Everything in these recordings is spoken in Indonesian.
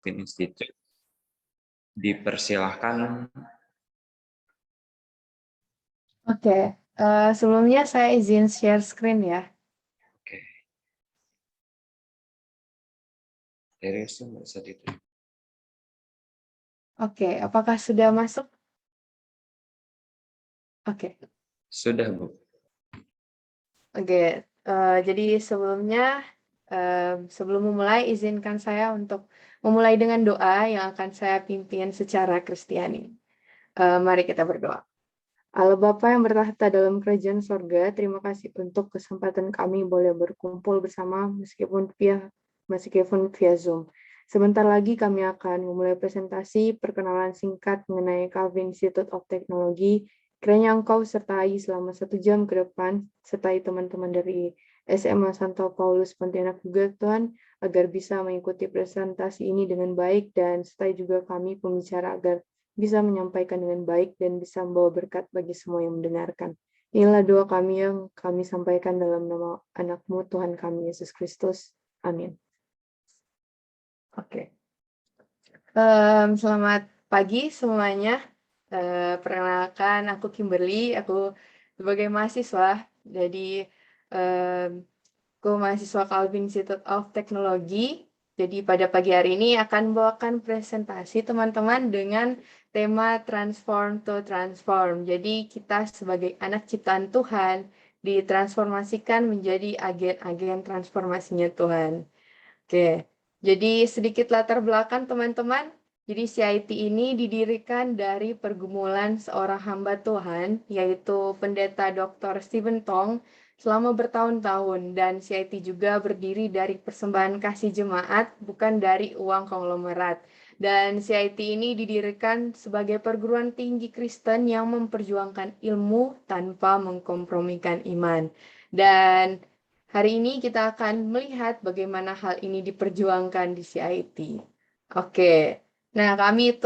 Institute. Dipersilahkan. Oke, sebelumnya saya izin share screen ya. Oke. Terus nggak usah ditutup. Oke, apakah sudah masuk? Oke. Sudah, Bu. Oke, jadi sebelumnya, sebelum memulai, izinkan saya untuk memulai dengan doa yang akan saya pimpin secara Kristiani. Mari kita berdoa. Allah Bapa yang bertahta dalam kerajaan sorga, terima kasih untuk kesempatan kami boleh berkumpul bersama meskipun via Zoom. Sebentar lagi kami akan memulai presentasi perkenalan singkat mengenai Calvin Institute of Technology. Kiranya Engkau sertai selama 1 jam ke depan, sertai teman-teman dari SMA Santo Paulus Pontianak juga Tuhan, agar bisa mengikuti presentasi ini dengan baik, dan sertai juga kami pembicara agar bisa menyampaikan dengan baik dan bisa membawa berkat bagi semua yang mendengarkan. Inilah doa kami yang kami sampaikan dalam nama anak-Mu Tuhan kami Yesus Kristus. Amin. Oke. Selamat pagi semuanya. Perkenalkan, aku Kimberly. Aku sebagai mahasiswa. Jadi aku mahasiswa Calvin Institute of Technology. Jadi pada pagi hari ini akan membawakan presentasi teman-teman dengan tema Transform to Transform. Jadi kita sebagai anak ciptaan Tuhan ditransformasikan menjadi agen-agen transformasinya Tuhan. Oke, jadi sedikit latar belakang teman-teman. Jadi CIT ini didirikan dari pergumulan seorang hamba Tuhan, yaitu Pendeta Dr. Stephen Tong, selama bertahun-tahun. Dan CIT juga berdiri dari persembahan kasih jemaat, bukan dari uang konglomerat. Dan CIT ini didirikan sebagai perguruan tinggi Kristen yang memperjuangkan ilmu tanpa mengkompromikan iman. Dan hari ini kita akan melihat bagaimana hal ini diperjuangkan di CIT. Oke, nah kami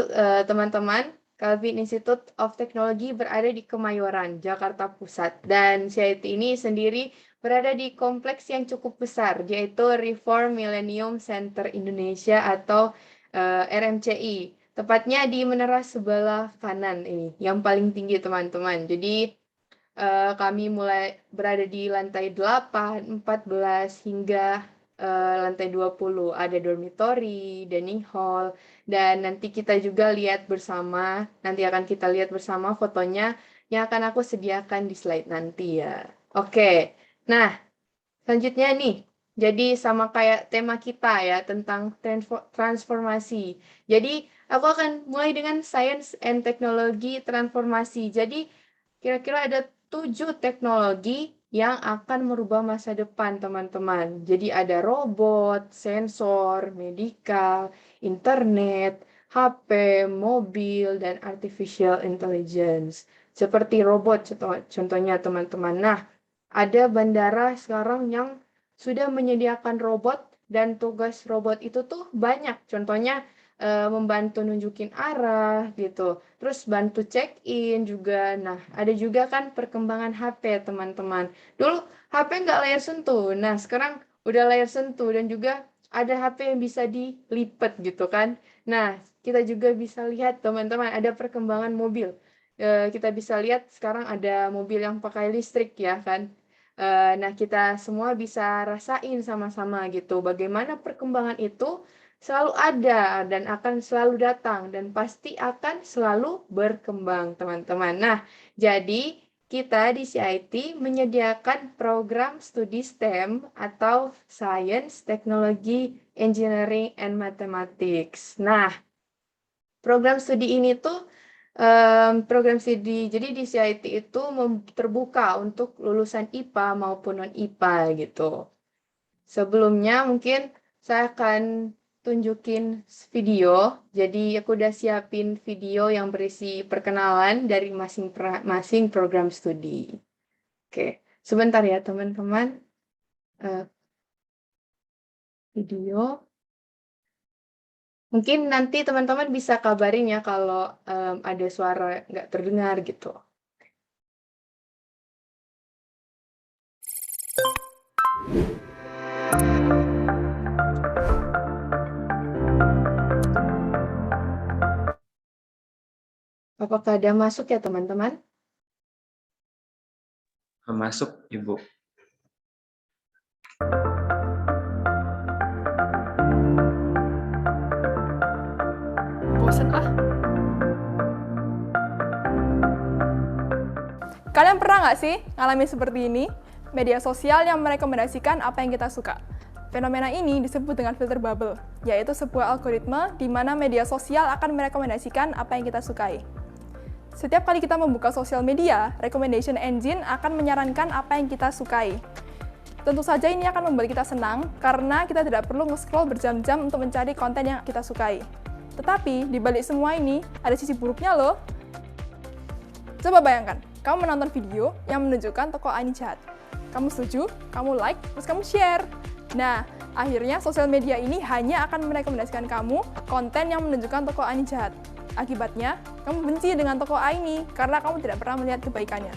teman-teman Calvin Institute of Technology berada di Kemayoran, Jakarta Pusat. Dan CIT ini sendiri berada di kompleks yang cukup besar, yaitu Reform Millennium Center Indonesia atau RMCI. Tepatnya di menara sebelah kanan ini, yang paling tinggi teman-teman. Jadi kami mulai berada di lantai 8, 14, hingga lantai 20. Ada dormitory, dining hall, dan nanti kita juga lihat bersama, nanti akan kita lihat bersama fotonya yang akan aku sediakan di slide nanti ya. Oke, nah selanjutnya nih, jadi sama kayak tema kita ya, tentang transformasi. Jadi aku akan mulai dengan Science and Technology transformasi. Jadi kira-kira ada 7 teknologi yang akan merubah masa depan, teman-teman. Jadi ada robot, sensor, medical, internet, HP, mobil, dan artificial intelligence. Seperti robot, contohnya, teman-teman. Nah, ada bandara sekarang yang sudah menyediakan robot, dan tugas robot itu tuh banyak. Contohnya, membantu nunjukin arah gitu. Terus bantu check-in juga. Nah, ada juga kan perkembangan HP, teman-teman. Dulu HP nggak layar sentuh. Nah, sekarang udah layar sentuh, dan juga ada HP yang bisa dilipat gitu kan. Nah, kita juga bisa lihat, teman-teman, ada perkembangan mobil. Kita bisa lihat sekarang ada mobil yang pakai listrik ya kan. Nah, kita semua bisa rasain sama-sama gitu. Bagaimana perkembangan itu selalu ada dan akan selalu datang dan pasti akan selalu berkembang, teman-teman. Nah, jadi kita di CIT menyediakan program studi STEM atau Science, Technology, Engineering, and Mathematics. Nah, program studi ini tuh program studi, jadi di CIT itu terbuka untuk lulusan IPA maupun non-IPA gitu. Sebelumnya mungkin saya akan tunjukin video. Jadi aku udah siapin video yang berisi perkenalan dari masing-masing program studi. Oke, sebentar ya teman-teman. Video. Mungkin nanti teman-teman bisa kabarin ya kalau ada suara nggak terdengar gitu. Apakah ada masuk ya teman-teman? Masuk, Ibu. Bosen ah. Kalian pernah nggak sih ngalamin seperti ini? Media sosial yang merekomendasikan apa yang kita suka. Fenomena ini disebut dengan filter bubble, yaitu sebuah algoritma di mana media sosial akan merekomendasikan apa yang kita sukai. Setiap kali kita membuka sosial media, recommendation engine akan menyarankan apa yang kita sukai. Tentu saja ini akan membuat kita senang karena kita tidak perlu nge-scroll berjam-jam untuk mencari konten yang kita sukai. Tetapi di balik semua ini ada sisi buruknya loh. Coba bayangkan, kamu menonton video yang menunjukkan tokoh ini jahat. Kamu setuju, kamu like, terus kamu share. Nah, akhirnya sosial media ini hanya akan merekomendasikan kamu konten yang menunjukkan tokoh ini jahat. Akibatnya, kamu benci dengan tokoh ini karena kamu tidak pernah melihat kebaikannya.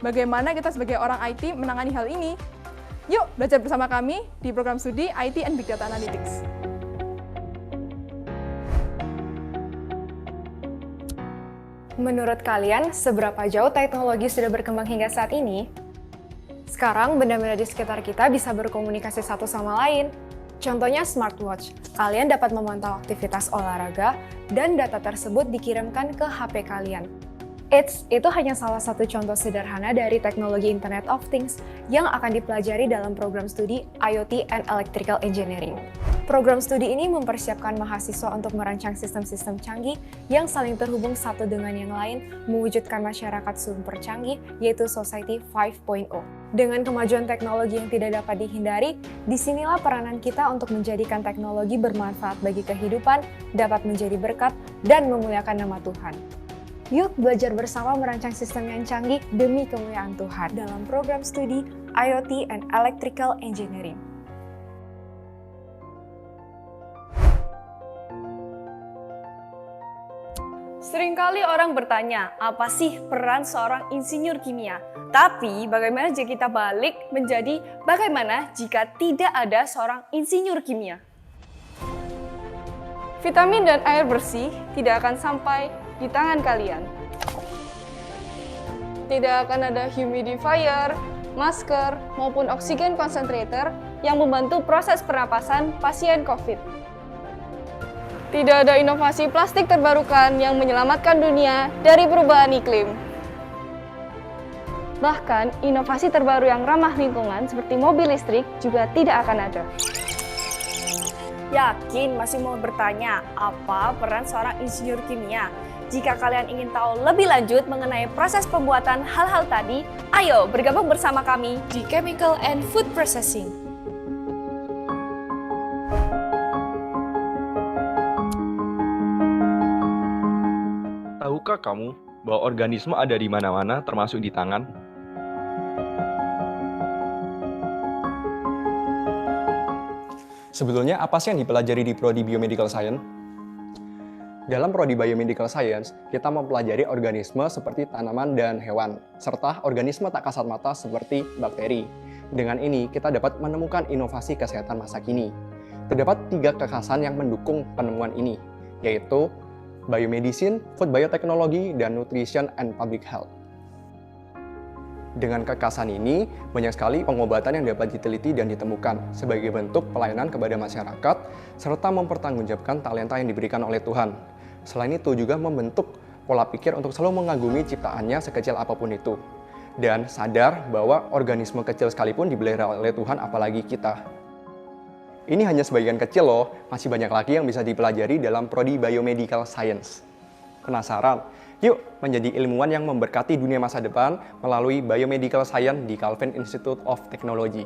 Bagaimana kita sebagai orang IT menangani hal ini? Yuk, belajar bersama kami di program studi IT and Big Data Analytics. Menurut kalian, seberapa jauh teknologi sudah berkembang hingga saat ini? Sekarang, benda-benda di sekitar kita bisa berkomunikasi satu sama lain. Contohnya smartwatch. Kalian dapat memantau aktivitas olahraga dan data tersebut dikirimkan ke HP kalian. Itu hanya salah satu contoh sederhana dari teknologi Internet of Things yang akan dipelajari dalam program studi IoT and Electrical Engineering. Program studi ini mempersiapkan mahasiswa untuk merancang sistem-sistem canggih yang saling terhubung satu dengan yang lain, mewujudkan masyarakat super canggih, yaitu Society 5.0. Dengan kemajuan teknologi yang tidak dapat dihindari, disinilah peranan kita untuk menjadikan teknologi bermanfaat bagi kehidupan, dapat menjadi berkat, dan memuliakan nama Tuhan. Yuk belajar bersama merancang sistem yang canggih demi kemuliaan Tuhan dalam program studi IoT and Electrical Engineering. Seringkali orang bertanya, apa sih peran seorang insinyur kimia? Tapi bagaimana jika kita balik menjadi bagaimana jika tidak ada seorang insinyur kimia? Vitamin dan air bersih tidak akan sampai di tangan kalian. Tidak akan ada humidifier, masker, maupun oksigen concentrator yang membantu proses pernapasan pasien COVID. Tidak ada inovasi plastik terbarukan yang menyelamatkan dunia dari perubahan iklim. Bahkan, inovasi terbaru yang ramah lingkungan seperti mobil listrik juga tidak akan ada. Yakin masih mau bertanya, apa peran seorang insinyur kimia? Jika kalian ingin tahu lebih lanjut mengenai proses pembuatan hal-hal tadi, ayo bergabung bersama kami di Chemical and Food Processing. Tahukah kamu bahwa organisme ada di mana-mana, termasuk di tangan? Sebetulnya apa sih yang dipelajari di Prodi Biomedical Science? Dalam Prodi Biomedical Science, kita mempelajari organisme seperti tanaman dan hewan, serta organisme tak kasat mata seperti bakteri. Dengan ini, kita dapat menemukan inovasi kesehatan masa kini. Terdapat 3 kekhasan yang mendukung penemuan ini, yaitu biomedicine, food biotechnology, dan nutrition and public health. Dengan kekhasan ini, banyak sekali pengobatan yang dapat diteliti dan ditemukan sebagai bentuk pelayanan kepada masyarakat, serta mempertanggungjawabkan talenta yang diberikan oleh Tuhan. Selain itu juga membentuk pola pikir untuk selalu mengagumi ciptaannya sekecil apapun itu. Dan sadar bahwa organisme kecil sekalipun dipelihara oleh Tuhan, apalagi kita. Ini hanya sebagian kecil loh, masih banyak lagi yang bisa dipelajari dalam Prodi Biomedical Science. Penasaran? Yuk menjadi ilmuwan yang memberkati dunia masa depan melalui Biomedical Science di Calvin Institute of Technology.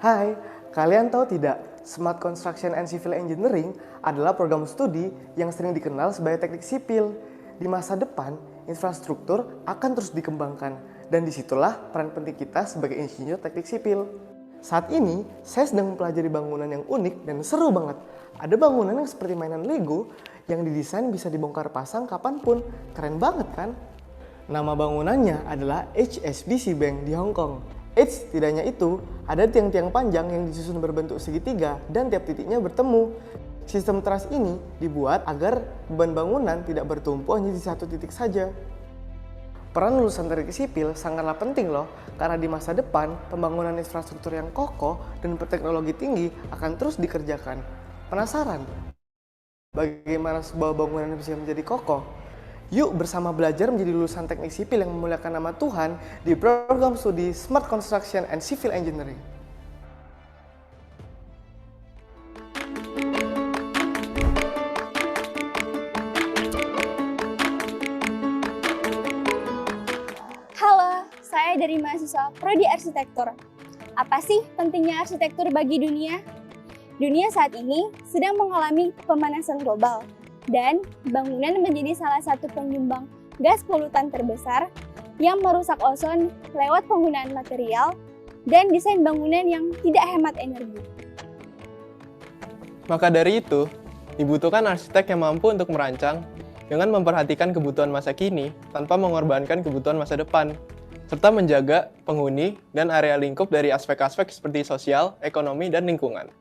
Hai, kalian tahu tidak, Smart Construction and Civil Engineering adalah program studi yang sering dikenal sebagai teknik sipil. Di masa depan, infrastruktur akan terus dikembangkan, dan disitulah peran penting kita sebagai insinyur teknik sipil. Saat ini, saya sedang mempelajari bangunan yang unik dan seru banget. Ada bangunan yang seperti mainan Lego, yang didesain bisa dibongkar pasang kapanpun. Keren banget kan? Nama bangunannya adalah HSBC Bank di Hong Kong. Tidak hanya itu, ada tiang-tiang panjang yang disusun berbentuk segitiga dan tiap titiknya bertemu. Sistem truss ini dibuat agar beban bangunan tidak bertumpu hanya di satu titik saja. Peran lulusan teknik sipil sangatlah penting loh, karena di masa depan pembangunan infrastruktur yang kokoh dan berteknologi tinggi akan terus dikerjakan. Penasaran? Bagaimana sebuah bangunan bisa menjadi kokoh? Yuk bersama belajar menjadi lulusan teknik sipil yang memuliakan nama Tuhan di program studi Smart Construction and Civil Engineering. Halo, saya dari mahasiswa Prodi Arsitektur. Apa sih pentingnya arsitektur bagi dunia? Dunia saat ini sedang mengalami pemanasan global, dan bangunan menjadi salah satu penyumbang gas polutan terbesar yang merusak ozon lewat penggunaan material dan desain bangunan yang tidak hemat energi. Maka dari itu, dibutuhkan arsitek yang mampu untuk merancang dengan memperhatikan kebutuhan masa kini tanpa mengorbankan kebutuhan masa depan, serta menjaga penghuni dan area lingkup dari aspek-aspek seperti sosial, ekonomi, dan lingkungan.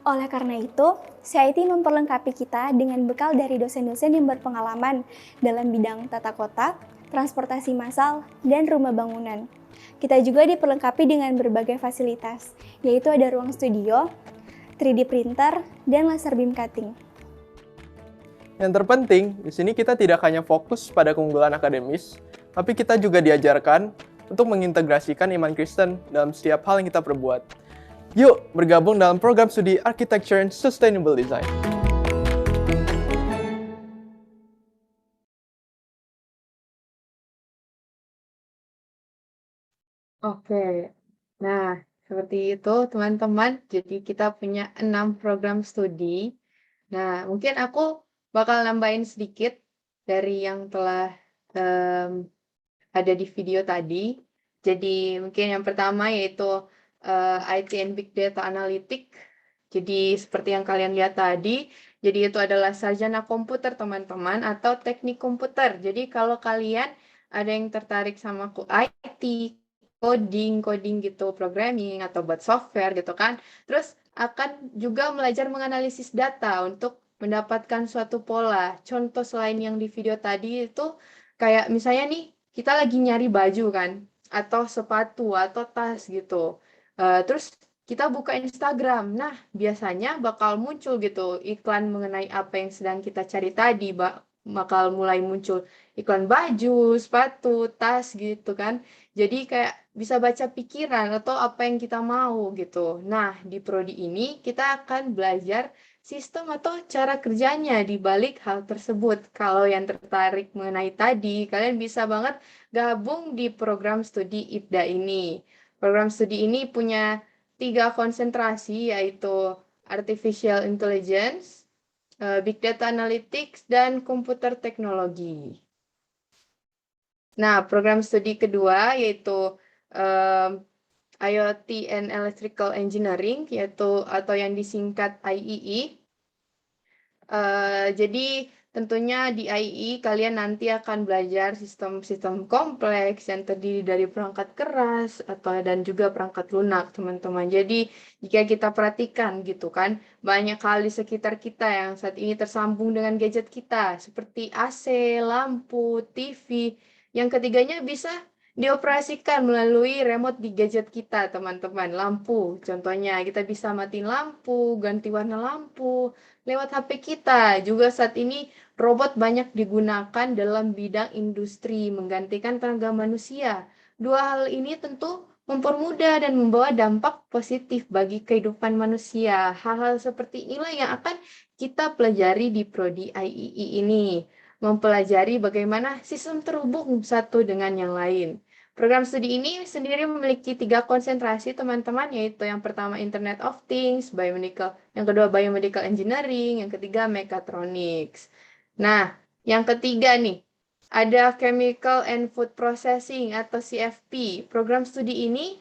Oleh karena itu, CIT memperlengkapi kita dengan bekal dari dosen-dosen yang berpengalaman dalam bidang tata kota, transportasi massal, dan rumah bangunan. Kita juga diperlengkapi dengan berbagai fasilitas, yaitu ada ruang studio, 3D printer, dan laser beam cutting. Yang terpenting, di sini kita tidak hanya fokus pada keunggulan akademis, tapi kita juga diajarkan untuk mengintegrasikan iman Kristen dalam setiap hal yang kita perbuat. Yuk bergabung dalam program studi Architecture and Sustainable Design. Oke, nah seperti itu teman-teman. Jadi kita punya 6 program studi. Nah, mungkin aku bakal nambahin sedikit dari yang telah ada di video tadi. Jadi mungkin yang pertama yaitu IT and Big Data Analytics. Jadi seperti yang kalian lihat tadi, jadi itu adalah sarjana komputer teman-teman atau teknik komputer. Jadi kalau kalian ada yang tertarik sama IT, coding gitu, programming atau buat software gitu kan, terus akan juga belajar menganalisis data untuk mendapatkan suatu pola. Contoh selain yang di video tadi itu kayak misalnya nih kita lagi nyari baju kan, atau sepatu atau tas gitu. Terus kita buka Instagram. Nah, biasanya bakal muncul gitu iklan mengenai apa yang sedang kita cari tadi. Bakal mulai muncul iklan baju, sepatu, tas gitu kan. Jadi kayak bisa baca pikiran atau apa yang kita mau gitu. Nah, di prodi ini kita akan belajar sistem atau cara kerjanya di balik hal tersebut. Kalau yang tertarik mengenai tadi, kalian bisa banget gabung di program studi IPDA ini. Program studi ini punya 3 konsentrasi, yaitu Artificial Intelligence, Big Data Analytics, dan Komputer Teknologi. Nah, program studi kedua yaitu IoT and Electrical Engineering, yaitu atau yang disingkat IEE. Jadi tentunya di IEE kalian nanti akan belajar sistem-sistem kompleks yang terdiri dari perangkat keras dan juga perangkat lunak, teman-teman. Jadi jika kita perhatikan gitu kan, banyak hal di sekitar kita yang saat ini tersambung dengan gadget kita, seperti AC, lampu, TV. Yang ketiganya bisa dioperasikan melalui remote di gadget kita, teman-teman. Lampu, contohnya kita bisa matiin lampu, ganti warna lampu lewat HP kita. Juga saat ini robot banyak digunakan dalam bidang industri, menggantikan tenaga manusia. Dua hal ini tentu mempermudah dan membawa dampak positif bagi kehidupan manusia. Hal-hal seperti inilah yang akan kita pelajari di Prodi IEE ini. Mempelajari bagaimana sistem terhubung satu dengan yang lain. Program studi ini sendiri memiliki 3 konsentrasi, teman-teman, yaitu yang pertama Internet of Things, Biomedical, yang kedua Biomedical Engineering, yang ketiga Mechatronics. Nah, yang ketiga nih, ada Chemical and Food Processing atau CFP. Program studi ini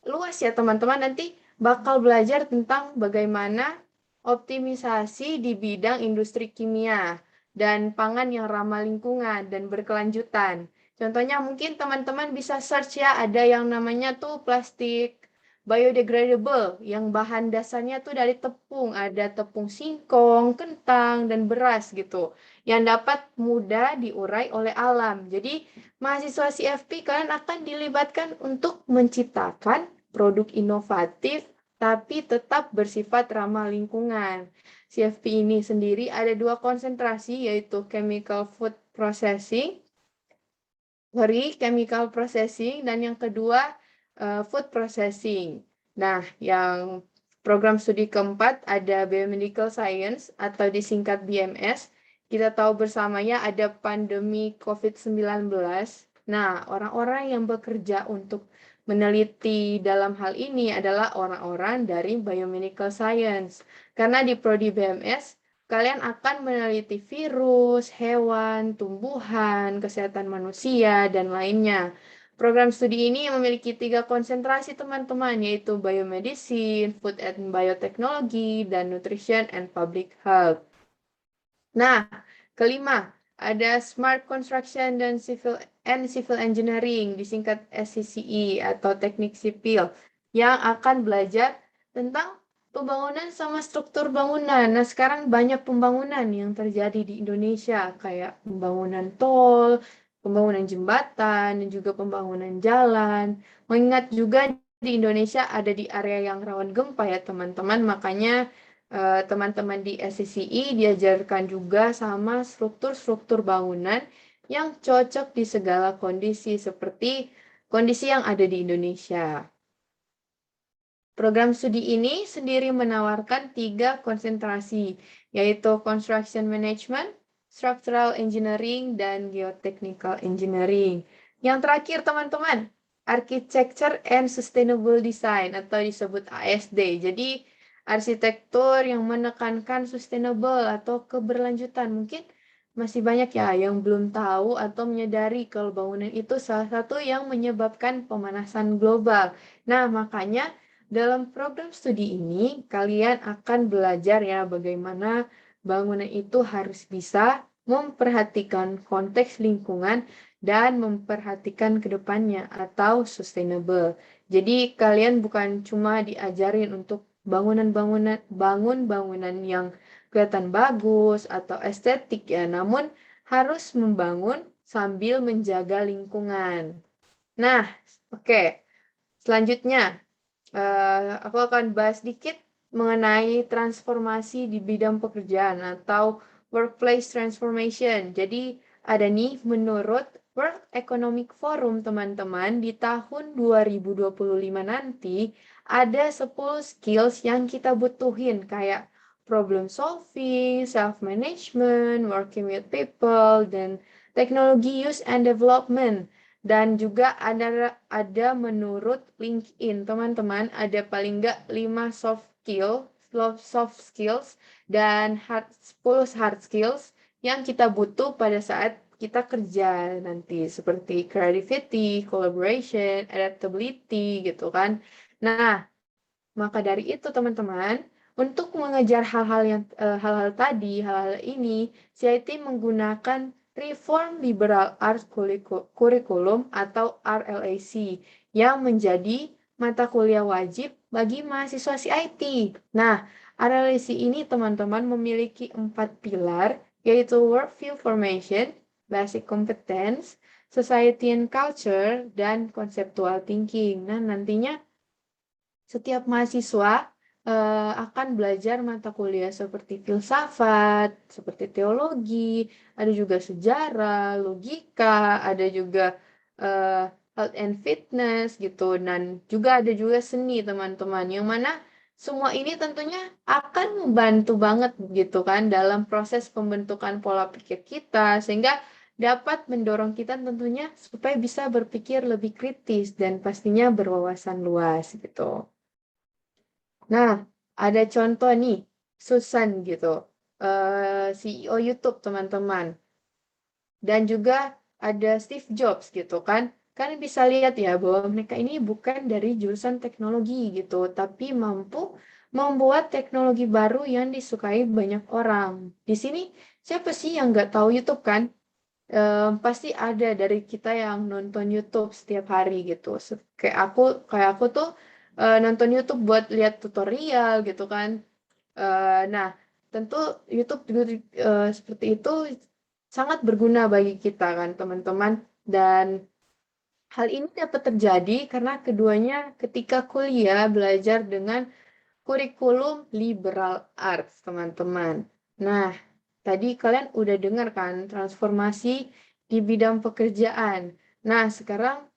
luas ya, teman-teman, nanti bakal belajar tentang bagaimana optimisasi di bidang industri kimia dan pangan yang ramah lingkungan dan berkelanjutan. Contohnya mungkin teman-teman bisa search ya, ada yang namanya tuh plastik biodegradable, yang bahan dasarnya tuh dari tepung, ada tepung singkong, kentang, dan beras gitu, yang dapat mudah diurai oleh alam. Jadi mahasiswa CFP kalian akan dilibatkan untuk menciptakan produk inovatif tapi tetap bersifat ramah lingkungan. CFP ini sendiri ada 2 konsentrasi, yaitu chemical processing, dan yang kedua food processing. Nah, yang program studi keempat ada Biomedical Science atau disingkat BMS. Kita tahu bersamanya ada pandemi COVID-19. Nah, orang-orang yang bekerja untuk meneliti dalam hal ini adalah orang-orang dari Biomedical Science. Karena di prodi BMS, kalian akan meneliti virus, hewan, tumbuhan, kesehatan manusia, dan lainnya. Program studi ini memiliki 3 konsentrasi teman-teman, yaitu Biomedicine, Food and Biotechnology, dan Nutrition and Public Health. Nah, kelima, ada Smart Construction dan Civil Engineering, disingkat SCCE atau Teknik Sipil, yang akan belajar tentang pembangunan sama struktur bangunan. Nah, sekarang banyak pembangunan yang terjadi di Indonesia, kayak pembangunan tol, pembangunan jembatan, dan juga pembangunan jalan. Mengingat juga di Indonesia ada di area yang rawan gempa ya teman-teman, makanya teman-teman di SCCE diajarkan juga sama struktur-struktur bangunan yang cocok di segala kondisi, seperti kondisi yang ada di Indonesia. Program studi ini sendiri menawarkan 3 konsentrasi, yaitu Construction Management, Structural Engineering, dan Geotechnical Engineering. Yang terakhir teman-teman, Architecture and Sustainable Design atau disebut ASD. Jadi arsitektur yang menekankan sustainable atau keberlanjutan. Mungkin masih banyak ya yang belum tahu atau menyadari kalau bangunan itu salah satu yang menyebabkan pemanasan global. Nah, makanya dalam program studi ini kalian akan belajar ya bagaimana bangunan itu harus bisa memperhatikan konteks lingkungan dan memperhatikan kedepannya atau sustainable. Jadi kalian bukan cuma diajarin untuk bangun bangunan yang kelihatan bagus atau estetik ya, namun harus membangun sambil menjaga lingkungan. Nah, oke. Selanjutnya, aku akan bahas sedikit mengenai transformasi di bidang pekerjaan atau workplace transformation. Jadi ada nih menurut World Economic Forum teman-teman, di tahun 2025 nanti ada 10 skills yang kita butuhin kayak problem solving, self-management, working with people, dan teknologi use and development. Dan juga ada menurut LinkedIn, teman-teman, ada paling nggak 5 soft skills dan 10 hard skills yang kita butuh pada saat kita kerja nanti, seperti creativity, collaboration, adaptability gitu kan. Nah, maka dari itu teman-teman, untuk mengejar hal-hal ini, CIT menggunakan Reform Liberal Arts Curriculum atau RLAC yang menjadi mata kuliah wajib bagi mahasiswa CIT. Nah, RLAC ini teman-teman memiliki 4 pilar, yaitu Worldview Formation, Basic Competence, Society and Culture, dan Conceptual Thinking. Nah, nantinya setiap mahasiswa akan belajar mata kuliah seperti filsafat, seperti teologi, ada juga sejarah, logika, ada juga health and fitness gitu, dan juga ada juga seni teman-teman, yang mana semua ini tentunya akan membantu banget gitu kan dalam proses pembentukan pola pikir kita, sehingga dapat mendorong kita tentunya supaya bisa berpikir lebih kritis dan pastinya berwawasan luas gitu. Nah, ada contoh nih, Susan gitu, CEO YouTube teman-teman. Dan juga ada Steve Jobs gitu kan. Kalian bisa lihat ya bahwa mereka ini bukan dari jurusan teknologi gitu, tapi mampu membuat teknologi baru yang disukai banyak orang. Di sini siapa sih yang nggak tahu YouTube kan? pasti ada dari kita yang nonton YouTube setiap hari gitu. Kayak aku tuh nonton YouTube buat lihat tutorial gitu kan. Nah, tentu YouTube juga seperti itu sangat berguna bagi kita kan teman-teman, dan hal ini dapat terjadi karena keduanya ketika kuliah belajar dengan kurikulum liberal arts, teman-teman. Nah, tadi kalian udah dengar kan transformasi di bidang pekerjaan. Nah, sekarang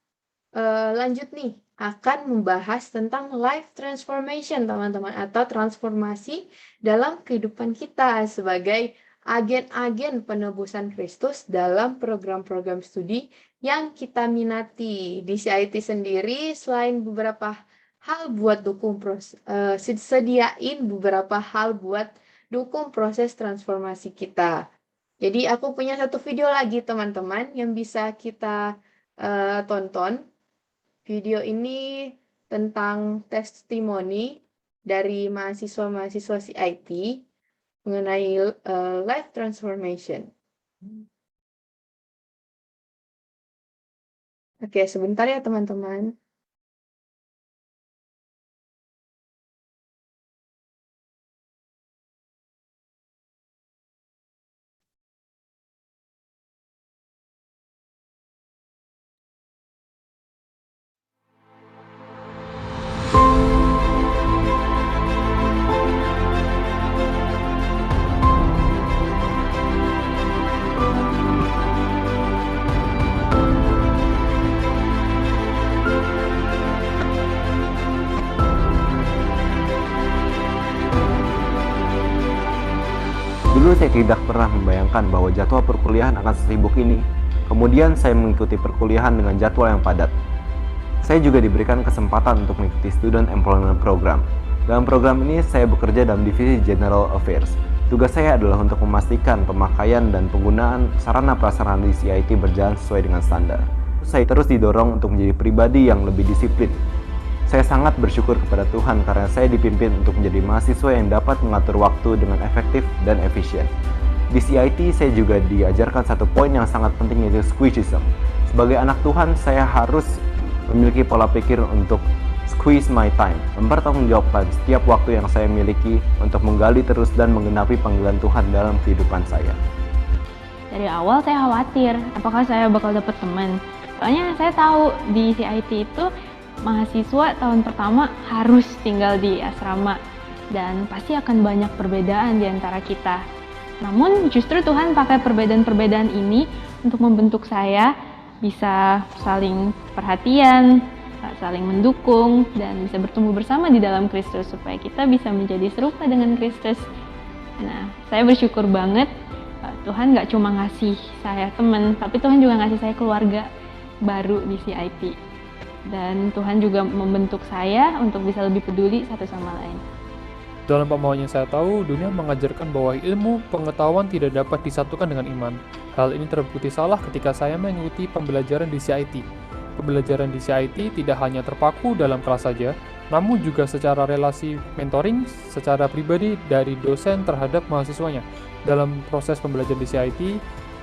lanjut nih, akan membahas tentang life transformation, teman-teman, atau transformasi dalam kehidupan kita sebagai agen-agen penebusan Kristus dalam program-program studi yang kita minati. Di CIT sendiri, selain beberapa hal buat sediain beberapa hal buat dukung proses transformasi kita. Jadi aku punya satu video lagi, teman-teman, yang bisa kita tonton. Video ini tentang testimoni dari mahasiswa-mahasiswa CIT mengenai life transformation. Oke, sebentar ya teman-teman. Dulu saya tidak pernah membayangkan bahwa jadwal perkuliahan akan sesibuk ini. Kemudian saya mengikuti perkuliahan dengan jadwal yang padat. Saya juga diberikan kesempatan untuk mengikuti Student Employment Program. Dalam program ini saya bekerja dalam divisi General Affairs. Tugas saya adalah untuk memastikan pemakaian dan penggunaan sarana prasarana di CIT berjalan sesuai dengan standar. Saya terus didorong untuk menjadi pribadi yang lebih disiplin. Saya sangat bersyukur kepada Tuhan karena saya dipimpin untuk menjadi mahasiswa yang dapat mengatur waktu dengan efektif dan efisien. Di CIT saya juga diajarkan satu poin yang sangat penting, yaitu squeezism. Sebagai anak Tuhan, saya harus memiliki pola pikir untuk squeeze my time, mempertanggungjawabkan setiap waktu yang saya miliki untuk menggali terus dan menggenapi panggilan Tuhan dalam kehidupan saya. Dari awal saya khawatir apakah saya bakal dapet teman. Soalnya saya tahu di CIT itu mahasiswa tahun pertama harus tinggal di asrama dan pasti akan banyak perbedaan di antara kita. Namun justru Tuhan pakai perbedaan-perbedaan ini untuk membentuk saya bisa saling perhatian, saling mendukung, dan bisa bertumbuh bersama di dalam Kristus supaya kita bisa menjadi serupa dengan Kristus. Nah, saya bersyukur banget Tuhan gak cuma ngasih saya teman, tapi Tuhan juga ngasih saya keluarga baru di CIT. Dan Tuhan juga membentuk saya untuk bisa lebih peduli satu sama lain. Dalam pemahaman yang saya tahu, dunia mengajarkan bahwa ilmu pengetahuan tidak dapat disatukan dengan iman. Hal ini terbukti salah ketika saya mengikuti pembelajaran di CIT. Pembelajaran di CIT tidak hanya terpaku dalam kelas saja, namun juga secara relasi mentoring secara pribadi dari dosen terhadap mahasiswanya. Dalam proses pembelajaran di CIT,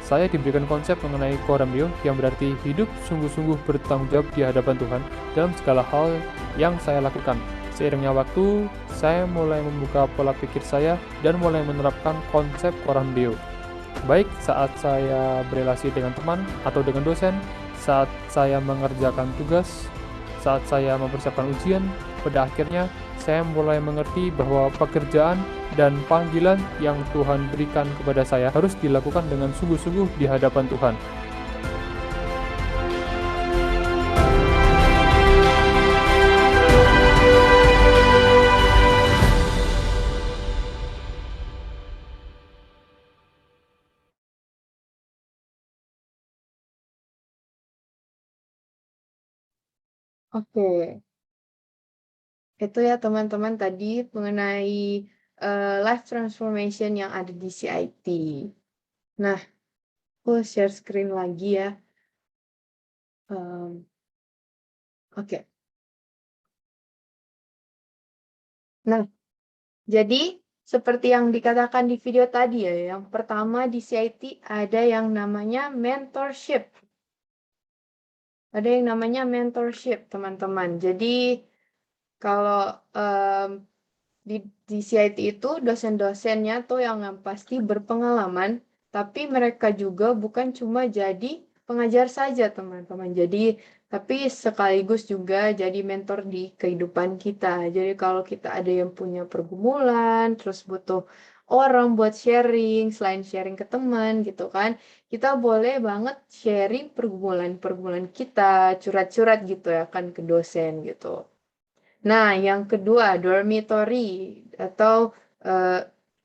saya diberikan konsep mengenai coram Deo yang berarti hidup sungguh-sungguh bertanggung jawab di hadapan Tuhan dalam segala hal yang saya lakukan. Seiringnya waktu, saya mulai membuka pola pikir saya dan mulai menerapkan konsep coram Deo. Baik saat saya berelasi dengan teman atau dengan dosen, saat saya mengerjakan tugas, saat saya mempersiapkan ujian, pada akhirnya saya mulai mengerti bahwa pekerjaan dan panggilan yang Tuhan berikan kepada saya harus dilakukan dengan sungguh-sungguh di hadapan Tuhan. Oke, itu ya teman-teman tadi mengenai life transformation yang ada di CIT. Nah, aku share screen lagi ya. Oke. Nah, jadi seperti yang dikatakan di video tadi ya, yang pertama di CIT ada yang namanya mentorship. Ada yang namanya mentorship, teman-teman. Jadi kalau di CIT itu dosen-dosennya tuh yang pasti berpengalaman, tapi mereka juga bukan cuma jadi pengajar saja, teman-teman. Tapi sekaligus juga jadi mentor di kehidupan kita. Jadi kalau kita ada yang punya pergumulan, terus butuh orang buat sharing, selain sharing ke teman gitu kan, kita boleh banget sharing pergumulan-pergumulan kita, curhat-curhat gitu ya kan ke dosen gitu. Nah, yang kedua, dormitory atau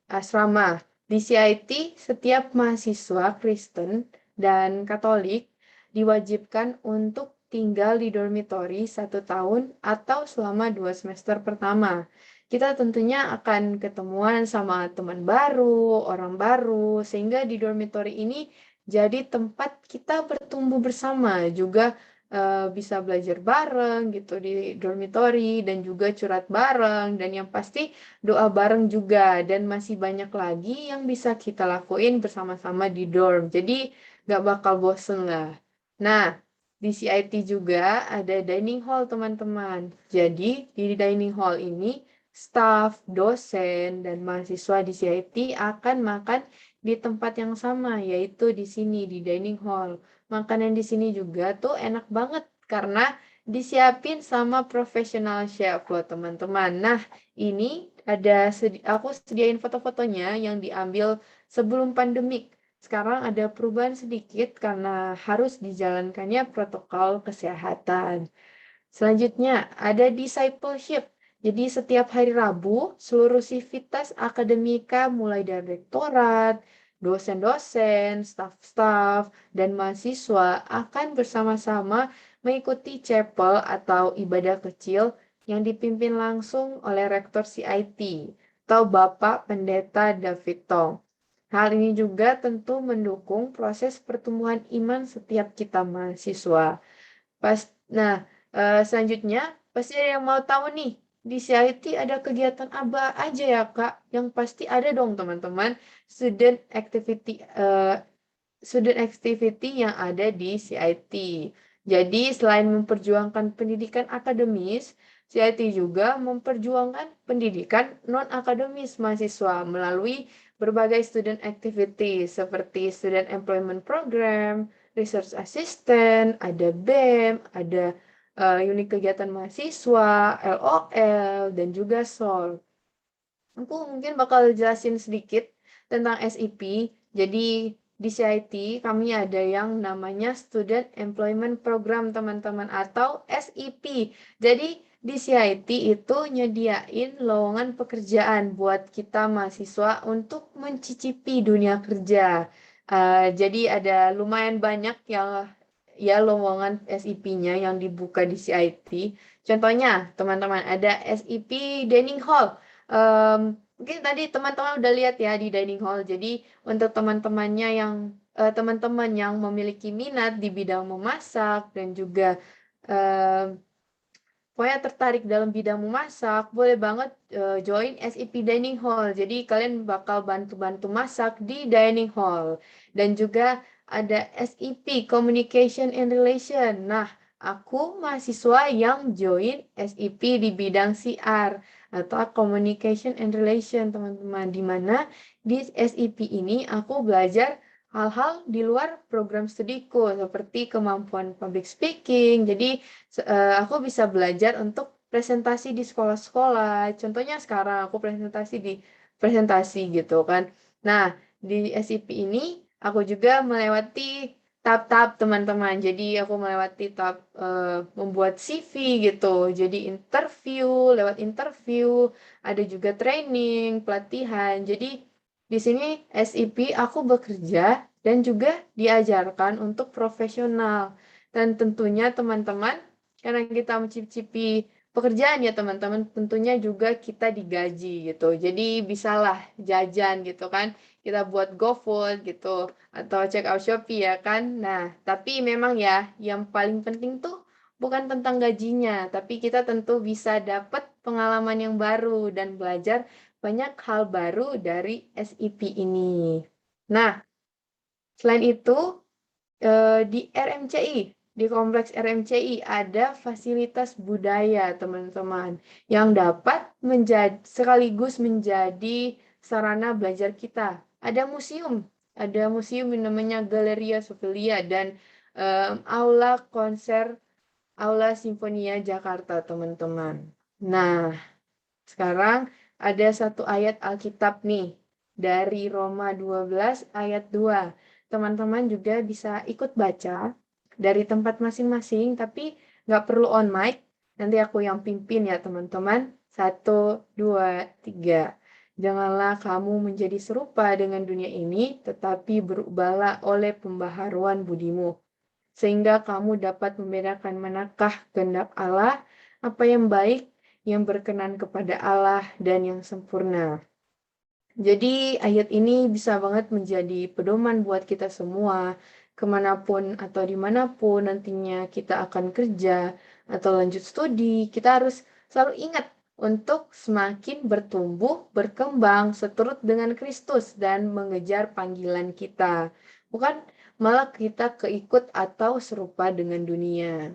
asrama. Di CIT, setiap mahasiswa Kristen dan Katolik diwajibkan untuk tinggal di dormitory 1 tahun atau selama 2 semester pertama. Kita tentunya akan ketemuan sama teman baru, orang baru, sehingga di dormitory ini jadi tempat kita bertumbuh bersama, juga bisa belajar bareng gitu di dormitory dan juga curhat bareng dan yang pasti doa bareng juga dan masih banyak lagi yang bisa kita lakuin bersama-sama di dorm. Jadi nggak bakal bosen lah. Nah, di CIT juga ada dining hall teman-teman. Jadi di dining hall ini staf, dosen, dan mahasiswa di CIT akan makan di tempat yang sama, yaitu di sini di dining hall. Makanan di sini juga tuh enak banget karena disiapin sama profesional chef loh teman-teman. Nah, ini aku sediain foto-fotonya yang diambil sebelum pandemik. Sekarang ada perubahan sedikit karena harus dijalankannya protokol kesehatan. Selanjutnya ada discipleship. Jadi setiap hari Rabu, seluruh sivitas akademika mulai dari rektorat, dosen-dosen, staf-staf, dan mahasiswa akan bersama-sama mengikuti chapel atau ibadah kecil yang dipimpin langsung oleh Rektor CIT atau Bapak Pendeta David Tong. Hal ini juga tentu mendukung proses pertumbuhan iman setiap kita mahasiswa. Selanjutnya, pasti ada yang mau tahu nih, di CIT ada kegiatan apa aja ya Kak? Yang pasti ada dong teman-teman, student activity yang ada di CIT. Jadi selain memperjuangkan pendidikan akademis, CIT juga memperjuangkan pendidikan non-akademis mahasiswa melalui berbagai student activity seperti Student Employment Program, Research Assistant, ada BEM, ada unit kegiatan mahasiswa, LOL, dan juga SOL. Aku mungkin bakal jelasin sedikit tentang SEP. Jadi di CIT kami ada yang namanya Student Employment Program teman-teman atau SEP. Jadi di CIT itu nyediain lowongan pekerjaan buat kita mahasiswa untuk mencicipi dunia kerja. Jadi ada lumayan banyak yang ya lowongan SEP-nya yang dibuka di CIT. Contohnya, teman-teman, ada SEP Dining Hall. Mungkin tadi teman-teman udah lihat ya di Dining Hall. Jadi, untuk teman-teman yang memiliki minat di bidang memasak dan juga pokoknya tertarik dalam bidang memasak, boleh banget join SEP Dining Hall. Jadi, kalian bakal bantu-bantu masak di Dining Hall. Dan juga ada SEP Communication and Relation. Nah, aku mahasiswa yang join SEP di bidang CR atau Communication and Relation, teman-teman. Di mana di SEP ini aku belajar hal-hal di luar program studiku seperti kemampuan public speaking. Jadi aku bisa belajar untuk presentasi di sekolah-sekolah. Contohnya sekarang aku presentasi gitu kan. Nah, di SEP ini aku juga melewati tahap-tahap teman-teman. Jadi aku melewati tahap membuat CV gitu. Jadi lewat interview, ada juga training, pelatihan. Jadi di sini SEP aku bekerja dan juga diajarkan untuk profesional. Dan tentunya teman-teman, karena kita mencicipi pekerjaan ya teman-teman, tentunya juga kita digaji gitu. Jadi bisalah jajan gitu kan. Kita buat GoFood gitu atau check out Shopee ya kan. Nah, tapi memang ya yang paling penting tuh bukan tentang gajinya, tapi kita tentu bisa dapat pengalaman yang baru dan belajar banyak hal baru dari SIP ini. Nah, selain itu, di RMCI, di kompleks RMCI ada fasilitas budaya, teman-teman, yang dapat sekaligus menjadi sarana belajar kita. Ada museum yang namanya Galleria Sophia dan aula konser Aula Sinfonia Jakarta, teman-teman. Nah, sekarang ada satu ayat Alkitab nih, dari Roma 12 ayat 2. Teman-teman juga bisa ikut baca dari tempat masing-masing, tapi nggak perlu on mic. Nanti aku yang pimpin ya, teman-teman. 1, 2, 3. Janganlah kamu menjadi serupa dengan dunia ini, tetapi berubahlah oleh pembaharuan budimu, sehingga kamu dapat membedakan manakah kehendak Allah, apa yang baik, yang berkenan kepada Allah, dan yang sempurna. Jadi ayat ini bisa banget menjadi pedoman buat kita semua, kemanapun atau dimanapun nantinya kita akan kerja atau lanjut studi, kita harus selalu ingat untuk semakin bertumbuh, berkembang seturut dengan Kristus dan mengejar panggilan kita. Bukan malah kita keikut atau serupa dengan dunia.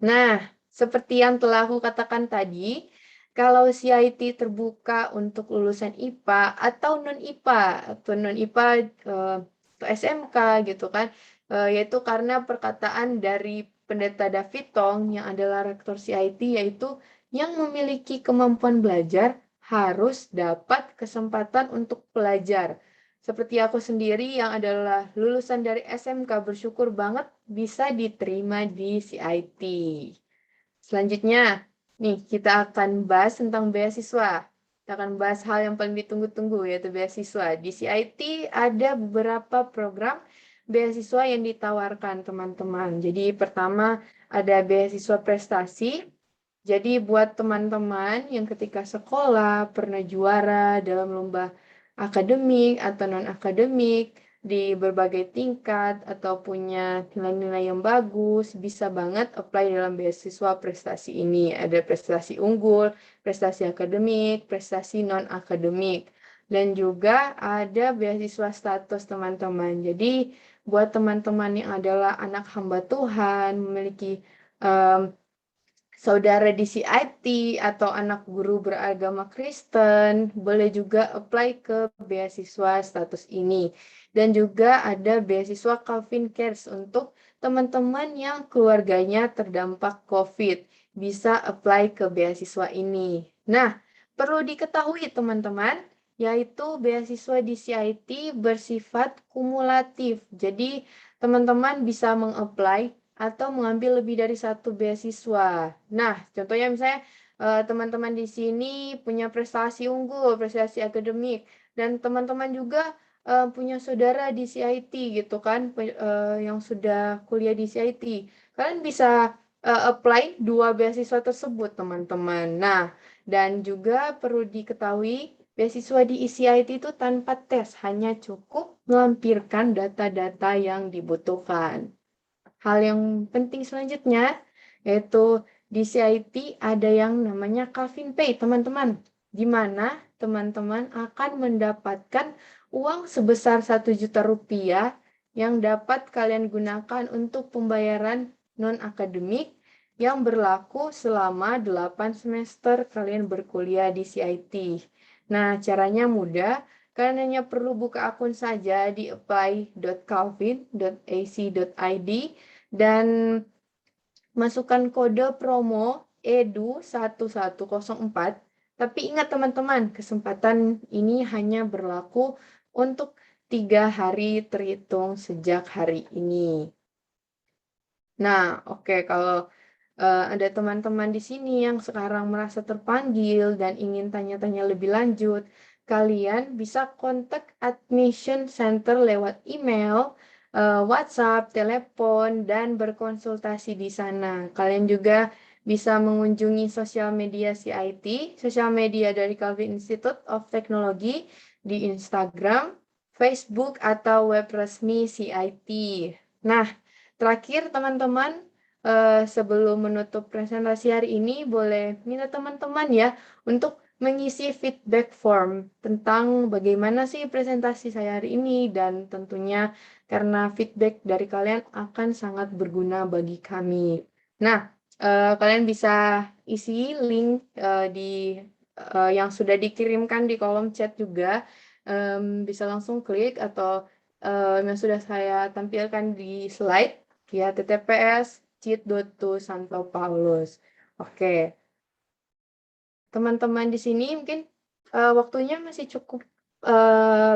Nah, seperti yang telah aku katakan tadi, kalau CIT terbuka untuk lulusan IPA atau non-IPA atau SMK gitu kan, yaitu karena perkataan dari Pendeta David Tong yang adalah rektor CIT, yaitu yang memiliki kemampuan belajar harus dapat kesempatan untuk belajar. Seperti aku sendiri yang adalah lulusan dari SMK, bersyukur banget bisa diterima di CIT. Selanjutnya, nih kita akan bahas tentang beasiswa. Kita akan bahas hal yang paling ditunggu-tunggu, yaitu beasiswa. Di CIT ada beberapa program beasiswa yang ditawarkan, teman-teman. Jadi pertama ada beasiswa prestasi. Jadi buat teman-teman yang ketika sekolah pernah juara dalam lomba akademik atau non-akademik di berbagai tingkat atau punya nilai-nilai yang bagus, bisa banget apply dalam beasiswa prestasi ini. Ada prestasi unggul, prestasi akademik, prestasi non-akademik. Dan juga ada beasiswa status, teman-teman. Jadi buat teman-teman yang adalah anak hamba Tuhan, memiliki saudara di CIT atau anak guru beragama Kristen, boleh juga apply ke beasiswa status ini. Dan juga ada beasiswa Calvin Cares untuk teman-teman yang keluarganya terdampak COVID. Bisa apply ke beasiswa ini. Nah, perlu diketahui teman-teman, yaitu beasiswa di CIT bersifat kumulatif. Jadi, teman-teman bisa meng-apply atau mengambil lebih dari satu beasiswa. Nah, contohnya misalnya teman-teman di sini punya prestasi unggul, prestasi akademik, dan teman-teman juga punya saudara di CIT gitu kan, yang sudah kuliah di CIT. Kalian bisa apply 2 beasiswa tersebut, teman-teman. Nah, dan juga perlu diketahui, beasiswa di CIT itu tanpa tes, hanya cukup melampirkan data-data yang dibutuhkan. Hal yang penting selanjutnya, yaitu di CIT ada yang namanya Calvin Pay, teman-teman. Di mana teman-teman akan mendapatkan uang sebesar 1 juta rupiah yang dapat kalian gunakan untuk pembayaran non-akademik yang berlaku selama 8 semester kalian berkuliah di CIT. Nah, caranya mudah. Kalian hanya perlu buka akun saja di apply.calvin.ac.id dan masukkan kode promo EDU1104. Tapi ingat teman-teman, kesempatan ini hanya berlaku untuk 3 hari terhitung sejak hari ini. Nah, oke, kalau ada teman-teman di sini yang sekarang merasa terpanggil dan ingin tanya-tanya lebih lanjut, kalian bisa kontak admission center lewat email, WhatsApp, telepon, dan berkonsultasi di sana. Kalian juga bisa mengunjungi sosial media CIT, sosial media dari Calvin Institute of Technology di Instagram, Facebook, atau web resmi CIT. Nah, terakhir teman-teman, sebelum menutup presentasi hari ini, boleh minta teman-teman ya untuk mengisi feedback form tentang bagaimana sih presentasi saya hari ini, dan tentunya karena feedback dari kalian akan sangat berguna bagi kami. Nah, kalian bisa isi link yang sudah dikirimkan di kolom chat juga, bisa langsung klik, atau yang sudah saya tampilkan di slide ya, https://cheat.to/Santo-Paulus. Oke. Teman-teman di sini mungkin waktunya masih cukup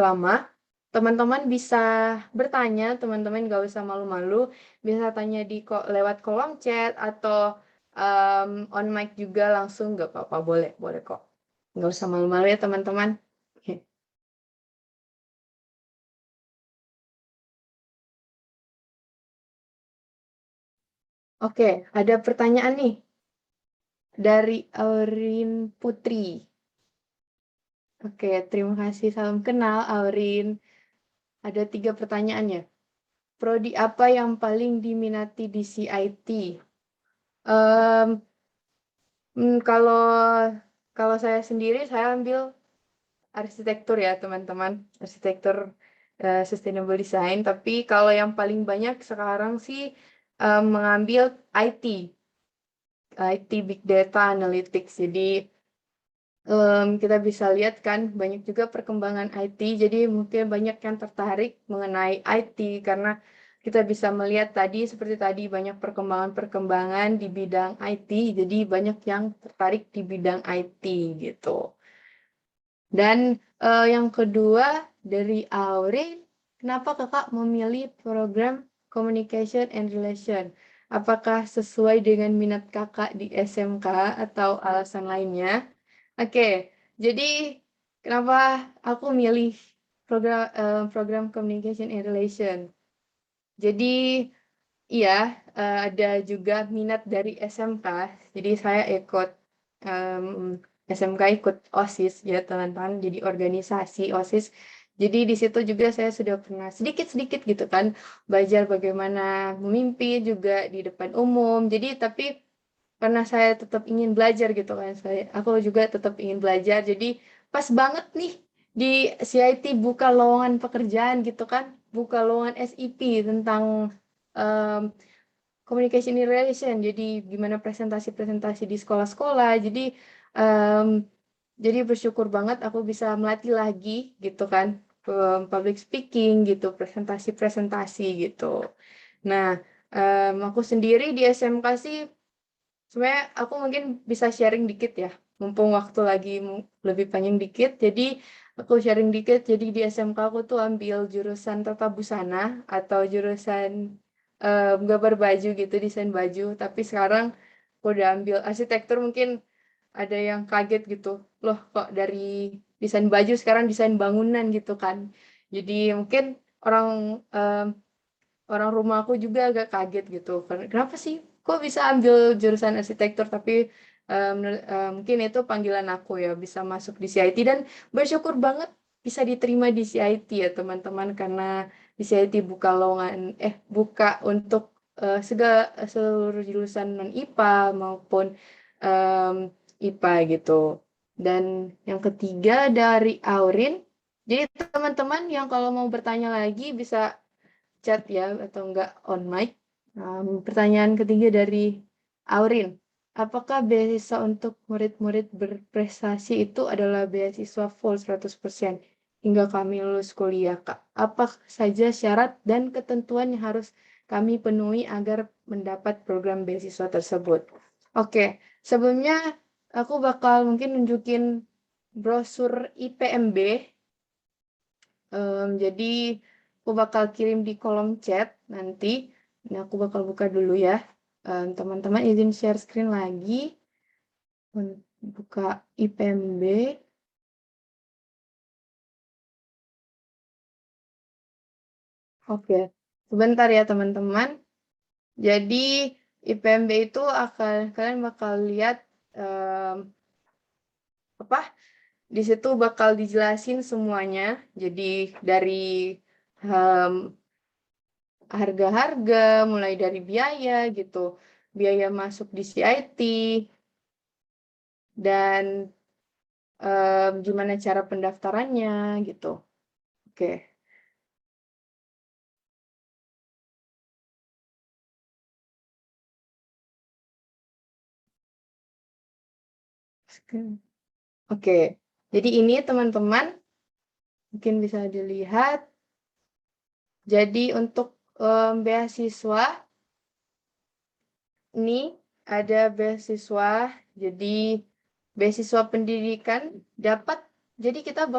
lama. Teman-teman bisa bertanya, teman-teman nggak usah malu-malu, bisa tanya lewat kolom chat atau on mic juga langsung, nggak apa-apa, boleh kok. Nggak usah malu-malu ya teman-teman. Oke, ada pertanyaan nih dari Aurin Putri. Oke, terima kasih. Salam kenal, Aurin. Ada 3 pertanyaannya. Prodi apa yang paling diminati di CIT? Kalau saya sendiri, saya ambil arsitektur ya, teman-teman. Arsitektur sustainable design. Tapi kalau yang paling banyak sekarang sih mengambil IT Big Data Analytics. Jadi kita bisa lihat kan banyak juga perkembangan IT, jadi mungkin banyak yang tertarik mengenai IT karena kita bisa melihat seperti tadi banyak perkembangan di bidang IT, jadi banyak yang tertarik di bidang IT gitu. Dan yang kedua dari Aurin, kenapa kakak memilih program Communication and Relation? Apakah sesuai dengan minat kakak di SMK atau alasan lainnya? Oke, jadi kenapa aku milih program Communication and Relation? Jadi iya, ada juga minat dari SMK. Jadi saya ikut SMK, ikut OSIS ya teman-teman. Jadi organisasi OSIS. Jadi di situ juga saya sudah pernah sedikit-sedikit gitu kan belajar bagaimana memimpin juga di depan umum. Jadi tapi karena saya tetap ingin belajar gitu kan, aku juga tetap ingin belajar, jadi pas banget nih di CIT buka lowongan pekerjaan gitu kan, buka lowongan SIP tentang communication and relation, jadi gimana presentasi-presentasi di sekolah-sekolah, jadi bersyukur banget aku bisa melatih lagi gitu kan, public speaking gitu, presentasi-presentasi gitu. Nah, aku sendiri di SMK sih sebenarnya aku mungkin bisa sharing dikit ya, mumpung waktu lagi lebih panjang dikit, jadi aku sharing dikit. Jadi di SMK aku tuh ambil jurusan tata busana atau jurusan gambar baju gitu, desain baju. Tapi sekarang aku udah ambil arsitektur, mungkin ada yang kaget gitu, loh kok dari desain baju sekarang desain bangunan gitu kan. Jadi mungkin orang rumah aku juga agak kaget gitu. Kenapa sih kok bisa ambil jurusan arsitektur, tapi mungkin itu panggilan aku ya, bisa masuk di CIT, dan bersyukur banget bisa diterima di CIT ya teman-teman, karena di CIT buka lowongan buka untuk seluruh jurusan non IPA maupun IPA gitu. Dan yang ketiga dari Aurin, jadi teman-teman yang kalau mau bertanya lagi bisa chat ya atau enggak on mic. Pertanyaan ketiga dari Aurin, apakah beasiswa untuk murid-murid berprestasi itu adalah beasiswa full 100% hingga kami lulus kuliah, Kak? Apa saja syarat dan ketentuan yang harus kami penuhi agar mendapat program beasiswa tersebut? Oke, sebelumnya aku bakal mungkin nunjukin brosur IPMB. Jadi aku bakal kirim di kolom chat nanti. Ini aku bakal buka dulu ya. Teman-teman izin share screen lagi. Buka IPMB. Oke, sebentar ya teman-teman. Jadi IPMB itu kalian bakal lihat di situ bakal dijelasin semuanya. Jadi dari harga-harga, mulai dari biaya gitu, biaya masuk di CIT, dan gimana cara pendaftarannya gitu. Oke. Oke, jadi ini teman-teman mungkin bisa dilihat. Jadi untuk beasiswa, ini ada beasiswa, jadi beasiswa pendidikan jadi kita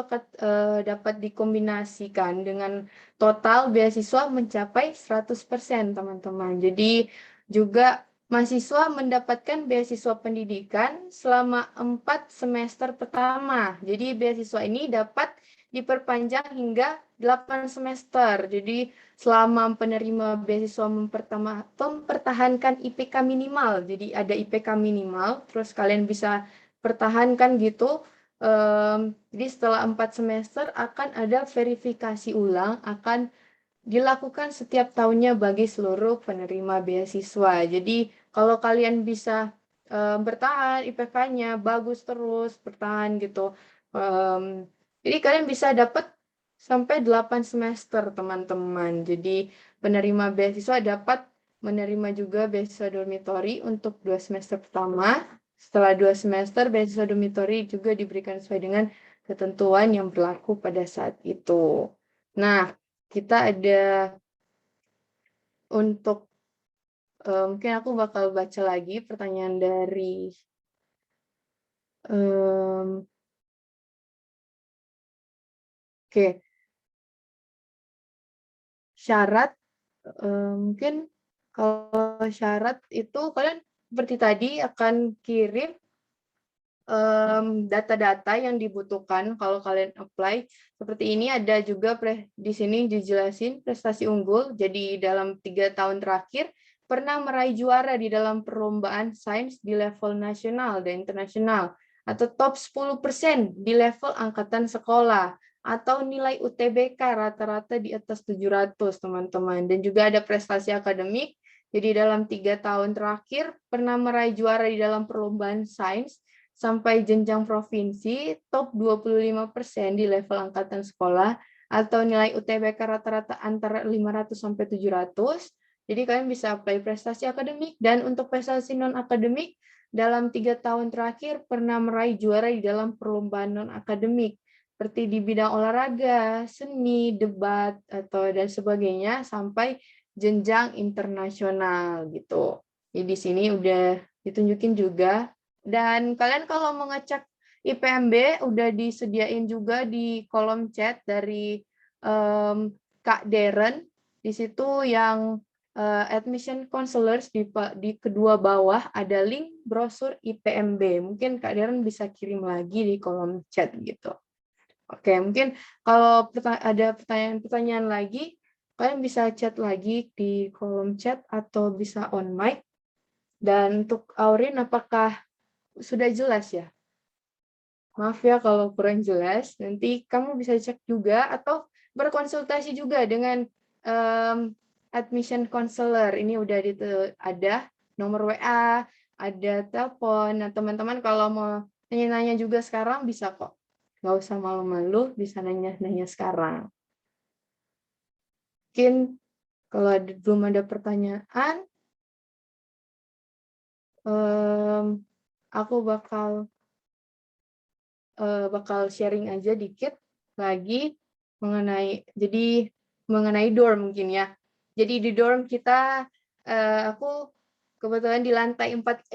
dapat dikombinasikan dengan total beasiswa mencapai 100% teman-teman. Jadi juga mahasiswa mendapatkan beasiswa pendidikan selama 4 semester pertama. Jadi beasiswa ini dapat diperpanjang hingga 8 semester. Jadi selama penerima beasiswa mempertahankan IPK minimal. Jadi ada IPK minimal, terus kalian bisa pertahankan gitu. Jadi setelah 4 semester akan ada verifikasi ulang, akan dilakukan setiap tahunnya bagi seluruh penerima beasiswa. Jadi kalau kalian bisa bertahan IPK-nya bagus terus, bertahan gitu. Jadi kalian bisa dapat sampai 8 semester teman-teman. Jadi penerima beasiswa dapat menerima juga beasiswa dormitory untuk 2 semester pertama. Setelah 2 semester, beasiswa dormitory juga diberikan sesuai dengan ketentuan yang berlaku pada saat itu. Nah, kita ada untuk, mungkin aku bakal baca lagi pertanyaan dari oke. Syarat, mungkin kalau syarat itu kalian seperti tadi akan kirim data-data yang dibutuhkan kalau kalian apply. Seperti ini ada juga di sini dijelasin prestasi unggul. Jadi dalam 3 tahun terakhir pernah meraih juara di dalam perlombaan sains di level nasional dan internasional, atau top 10% di level angkatan sekolah, atau nilai UTBK rata-rata di atas 700 teman-teman. Dan juga ada prestasi akademik. Jadi dalam 3 tahun terakhir pernah meraih juara di dalam perlombaan sains sampai jenjang provinsi, top 25% di level angkatan sekolah, atau nilai UTBK rata-rata antara 500 sampai 700. Jadi kalian bisa apply prestasi akademik. Dan untuk prestasi non-akademik, dalam 3 tahun terakhir pernah meraih juara di dalam perlombaan non-akademik, seperti di bidang olahraga, seni, debat, dan sebagainya, sampai jenjang internasional gitu. Jadi di sini udah ditunjukin juga. Dan kalian kalau mau ngecek IPMB udah disediain juga di kolom chat dari Kak Deren. Di situ yang admission counselors di kedua bawah ada link brosur IPMB. Mungkin Kak Deren bisa kirim lagi di kolom chat gitu. Oke, mungkin kalau ada pertanyaan-pertanyaan lagi, kalian bisa chat lagi di kolom chat atau bisa on mic. Dan untuk Aurin, apakah sudah jelas ya? Maaf ya kalau kurang jelas. Nanti kamu bisa cek juga atau berkonsultasi juga dengan admission counselor. Ini udah ada nomor WA, ada telepon. Nah, teman-teman kalau mau nanya-nanya juga sekarang bisa kok. Nggak usah malu-malu, bisa nanya-nanya sekarang. Mungkin kalau belum ada pertanyaan, aku bakal sharing aja dikit lagi mengenai dorm mungkin ya. Jadi di dorm kita, aku kebetulan di lantai 18.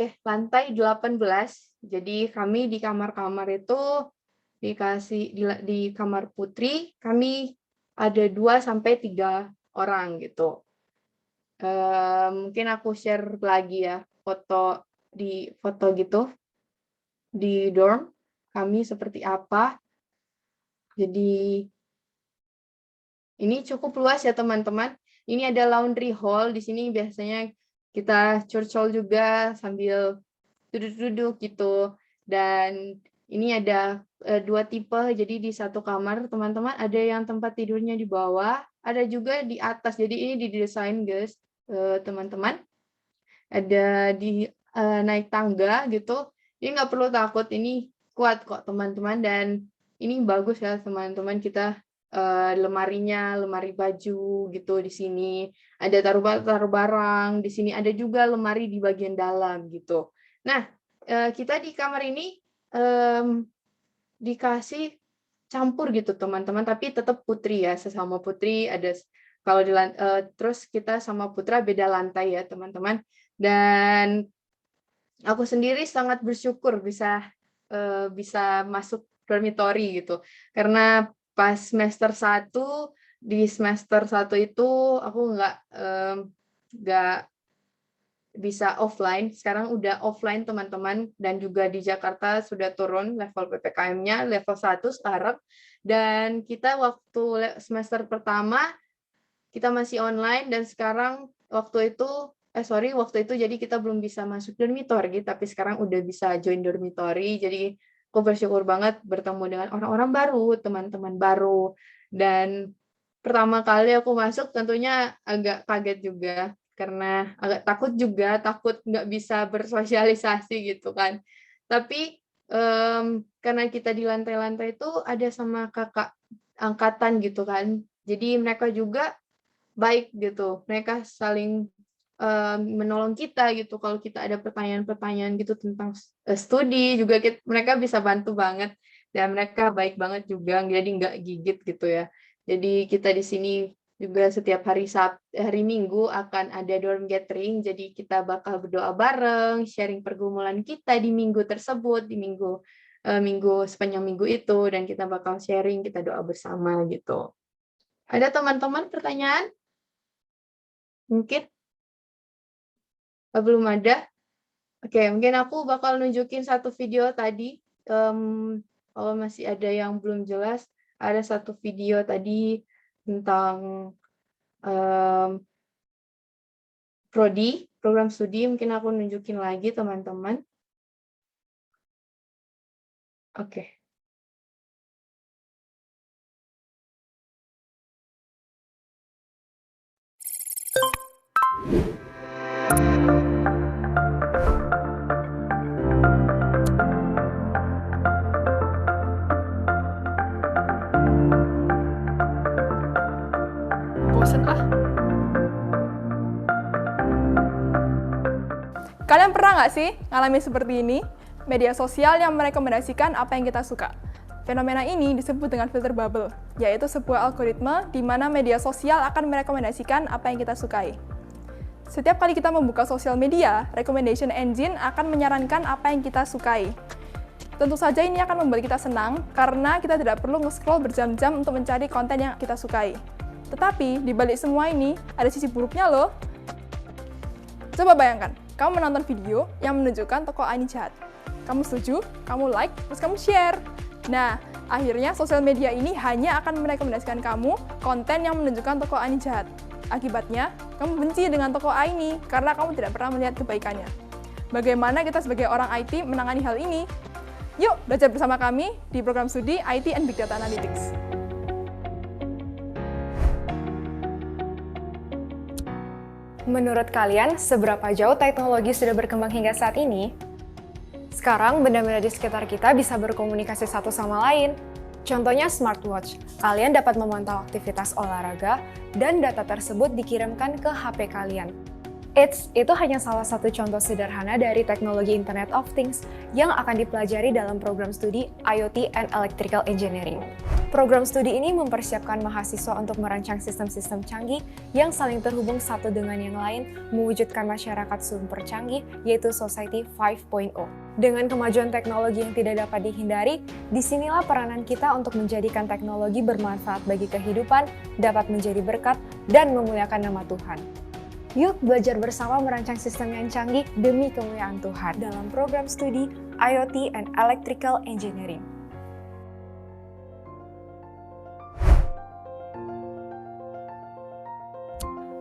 Jadi kami di kamar-kamar itu dikasih di kamar putri kami ada 2 sampai 3 orang gitu. Mungkin aku share lagi ya foto gitu di dorm kami seperti apa. Jadi ini cukup luas ya teman-teman. Ini ada laundry hall. Di sini biasanya kita curcol juga sambil duduk-duduk gitu. Dan ini ada 2 tipe. Jadi di satu kamar teman-teman ada yang tempat tidurnya di bawah, ada juga di atas. Jadi ini didesain guys teman-teman. Ada di naik tangga gitu. Jadi nggak perlu takut, ini kuat kok teman-teman, dan ini bagus ya teman-teman, kita lemarinya, lemari baju gitu di sini, ada taruh barang, di sini ada juga lemari di bagian dalam gitu. Nah, kita di kamar ini dikasih campur gitu teman-teman, tapi tetap putri ya, sesama putri ada kalau terus kita sama putra beda lantai ya teman-teman. Dan aku sendiri sangat bersyukur bisa masuk dormitory gitu, karena pas semester 1 di semester 1 itu aku nggak bisa offline, sekarang udah offline teman-teman, dan juga di Jakarta sudah turun level PPKM-nya level 1 sekarang, dan kita waktu semester pertama kita masih online, dan sekarang waktu itu jadi kita belum bisa masuk dormitory, tapi sekarang udah bisa join dormitory. Jadi aku bersyukur banget bertemu dengan orang-orang baru, teman-teman baru, dan pertama kali aku masuk tentunya agak kaget juga, karena agak takut nggak bisa bersosialisasi gitu kan. Tapi karena kita di lantai-lantai itu ada sama kakak angkatan gitu kan, jadi mereka juga baik gitu, mereka saling menolong kita gitu, kalau kita ada pertanyaan-pertanyaan gitu tentang studi juga mereka bisa bantu banget, dan mereka baik banget juga, jadi nggak gigit gitu ya. Jadi kita di sini juga setiap hari Minggu akan ada dorm gathering, jadi kita bakal berdoa bareng, sharing pergumulan kita di minggu tersebut, di minggu sepanjang minggu itu, dan kita bakal sharing, kita doa bersama gitu. Ada teman-teman pertanyaan? Mungkin? Belum ada? Oke, mungkin aku bakal nunjukin satu video tadi. Kalau masih ada yang belum jelas, ada satu video tadi tentang prodi, program studi. Mungkin aku nunjukin lagi teman-teman. Oke. Bosen ah. Kalian pernah nggak sih ngalamin seperti ini? Media sosial yang merekomendasikan apa yang kita suka. Fenomena ini disebut dengan filter bubble, yaitu sebuah algoritma di mana media sosial akan merekomendasikan apa yang kita sukai. Setiap kali kita membuka sosial media, recommendation engine akan menyarankan apa yang kita sukai. Tentu saja ini akan membuat kita senang, karena kita tidak perlu nge-scroll berjam-jam untuk mencari konten yang kita sukai. Tetapi, di balik semua ini, ada sisi buruknya loh. Coba bayangkan, kamu menonton video yang menunjukkan tokoh ini jahat. Kamu setuju, kamu like, terus kamu share. Nah, akhirnya sosial media ini hanya akan merekomendasikan kamu konten yang menunjukkan tokoh ini jahat. Akibatnya, kamu benci dengan tokoh ini karena kamu tidak pernah melihat kebaikannya. Bagaimana kita sebagai orang IT menangani hal ini? Yuk, belajar bersama kami di program studi IT and Big Data Analytics. Menurut kalian, seberapa jauh teknologi sudah berkembang hingga saat ini? Sekarang, benda-benda di sekitar kita bisa berkomunikasi satu sama lain. Contohnya smartwatch. Kalian dapat memantau aktivitas olahraga, dan data tersebut dikirimkan ke HP kalian. Itu hanya salah satu contoh sederhana dari teknologi Internet of Things yang akan dipelajari dalam program studi IoT and Electrical Engineering. Program studi ini mempersiapkan mahasiswa untuk merancang sistem-sistem canggih yang saling terhubung satu dengan yang lain, mewujudkan masyarakat super canggih, yaitu Society 5.0. Dengan kemajuan teknologi yang tidak dapat dihindari, disinilah peranan kita untuk menjadikan teknologi bermanfaat bagi kehidupan, dapat menjadi berkat, dan memuliakan nama Tuhan. Yuk belajar bersama merancang sistem yang canggih demi kemuliaan Tuhan dalam program studi IoT and Electrical Engineering.